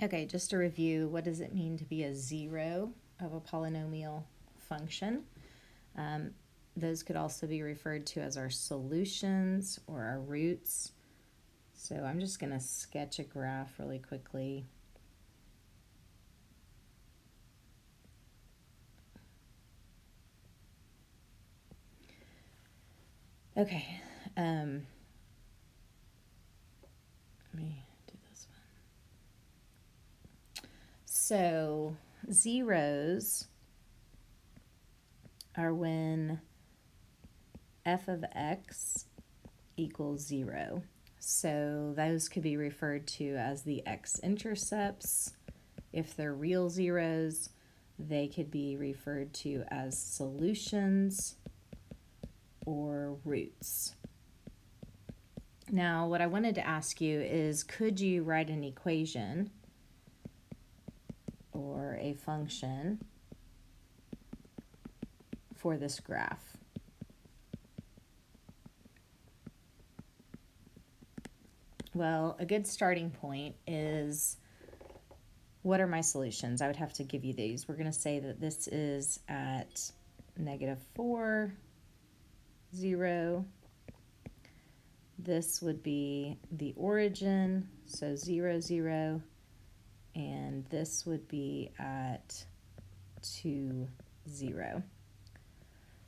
Okay, just to review, what does it mean to be a zero of a polynomial function? Those could also be referred to as our solutions or our roots. So I'm just going to sketch a graph really quickly. Okay, let me do this one. So zeros are when f of x equals 0. So those could be referred to as the x-intercepts. If they're real zeros, they could be referred to as solutions or roots. Now, what I wanted to ask you is, could you write an equation or a function for this graph? Well, a good starting point is, what are my solutions? I would have to give you these. We're going to say that this is at -4, 0. This would be the origin, so 0, 0. And this would be at 2, 0.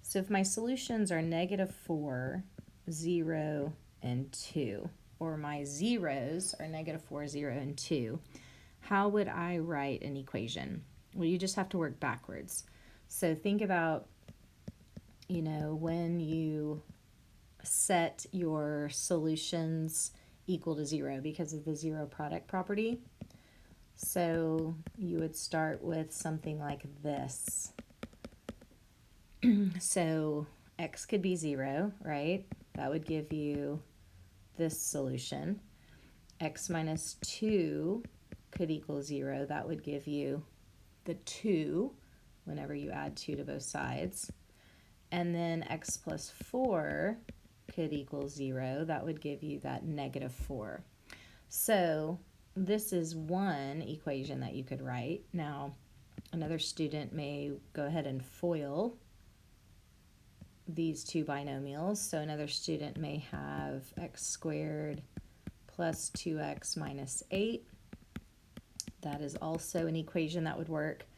So if my solutions are -4, 0, and 2, or my zeros are -4, 0, and 2, how would I write an equation? Well, you just have to work backwards. So think about, when you set your solutions equal to 0 because of the zero product property. So you would start with something like this. So x could be 0, right? That would give you this solution. X minus 2 could equal 0. That would give you the 2 whenever you add 2 to both sides. And then x plus 4 could equal 0. That would give you that -4. So this is one equation that you could write. Now, another student may go ahead and FOIL these two binomials. So another student may have x squared plus 2x minus 8. That is also an equation that would work.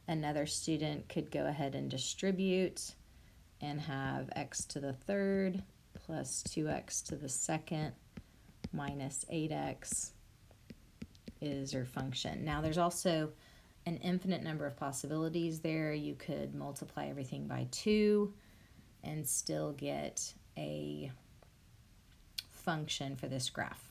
Another student could go ahead and distribute and have x to the third plus 2x to the second minus 8x is your function. Now there's also an infinite number of possibilities there. You could multiply everything by 2 and still get a function for this graph.